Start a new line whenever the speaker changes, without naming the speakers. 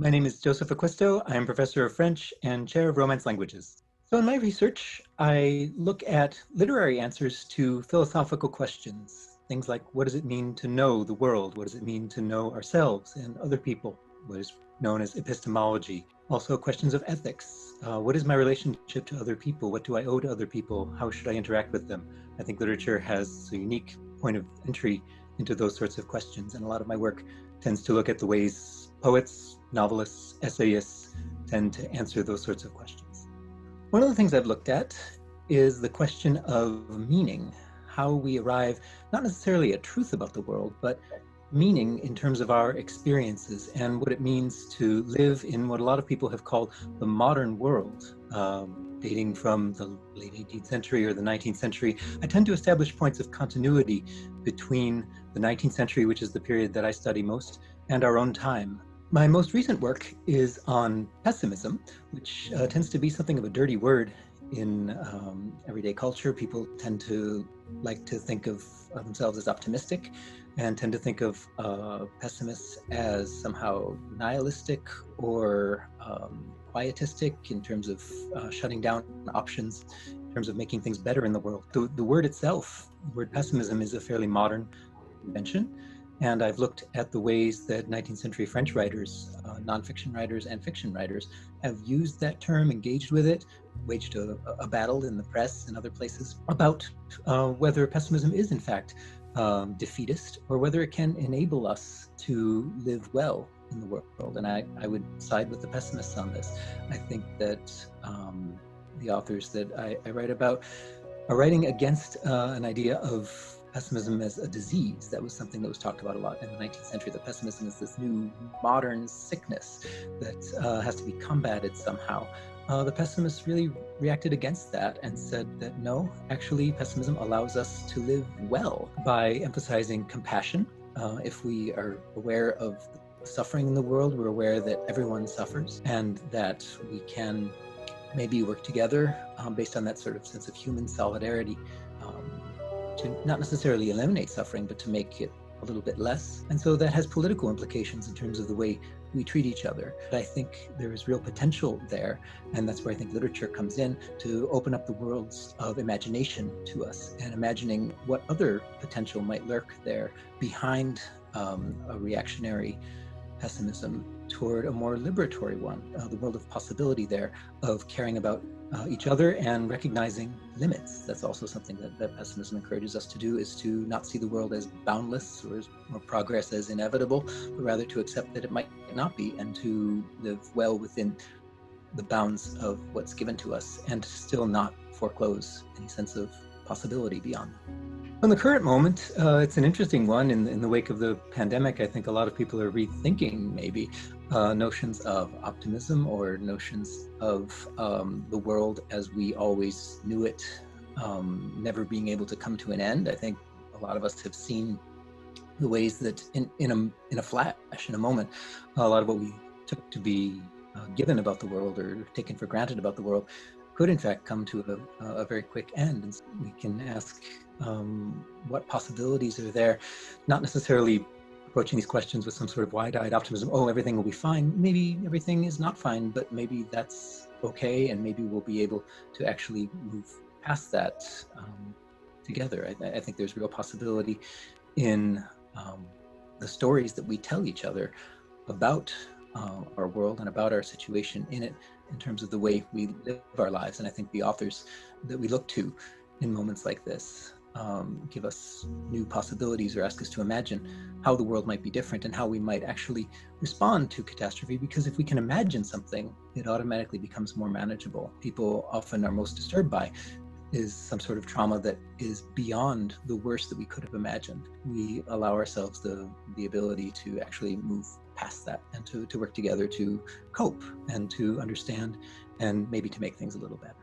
My name is Joseph Acquisto. I am professor of French and chair of Romance Languages. So in my research, I look at literary answers to philosophical questions. Things like, what does it mean to know the world? What does it mean to know ourselves and other people? What is known as epistemology. Also questions of ethics. What is my relationship to other people? What do I owe to other people? How should I interact with them? I think literature has a unique point of entry into those sorts of questions, and a lot of my work tends to look at the ways poets, novelists, essayists tend to answer those sorts of questions. One of the things I've looked at is the question of meaning, how we arrive not necessarily at truth about the world, but meaning in terms of our experiences and what it means to live in what a lot of people have called the modern world, dating from the late 18th century or the 19th century. I tend to establish points of continuity between the 19th century, which is the period that I study most, and our own time. My most recent work is on pessimism, which tends to be something of a dirty word in everyday culture. People tend to like to think of themselves as optimistic and tend to think of pessimists as somehow nihilistic or quietistic in terms of shutting down options, in terms of making things better in the world. The word itself, the word pessimism, is a fairly modern invention. And I've looked at the ways that 19th century French writers, nonfiction writers and fiction writers, have used that term, engaged with it, waged a battle in the press and other places about whether pessimism is in fact defeatist, or whether it can enable us to live well in the world. And I would side with the pessimists on this. I think that the authors that I write about are writing against an idea of pessimism as a disease. That was something that was talked about a lot in the 19th century, that pessimism is this new modern sickness that has to be combated somehow. The pessimists really reacted against that and said that no, actually pessimism allows us to live well by emphasizing compassion. If we are aware of the suffering in the world, we're aware that everyone suffers and that we can maybe work together based on that sort of sense of human solidarity to not necessarily eliminate suffering, but to make it a little bit less. And so that has political implications in terms of the way we treat each other. I think there is real potential there, and that's where I think literature comes in, to open up the worlds of imagination to us and imagining what other potential might lurk there behind a reactionary pessimism toward a more liberatory one, the world of possibility there, of caring about each other and recognizing limits. That's also something that pessimism encourages us to do, is to not see the world as boundless or progress as inevitable, but rather to accept that it might not be, and to live well within the bounds of what's given to us, and to still not foreclose any sense of possibility beyond. In the current moment, it's an interesting one. In the wake of the pandemic, I think a lot of people are rethinking maybe notions of optimism, or notions of the world as we always knew it, never being able to come to an end. I think a lot of us have seen the ways that in a flash, in a moment, a lot of what we took to be given about the world or taken for granted about the world could in fact come to a very quick end. And so we can ask what possibilities are there, not necessarily approaching these questions with some sort of wide-eyed optimism, oh, everything will be fine. Maybe everything is not fine, but maybe that's okay, and maybe we'll be able to actually move past that together. I think there's real possibility in the stories that we tell each other about our world and about our situation in it, in terms of the way we live our lives. And I think the authors that we look to in moments like this give us new possibilities, or ask us to imagine how the world might be different and how we might actually respond to catastrophe. Because if we can imagine something, it automatically becomes more manageable. People often are most disturbed by is some sort of trauma that is beyond the worst that we could have imagined. We allow ourselves the ability to actually move past that, and to work together to cope and to understand, and maybe to make things a little better.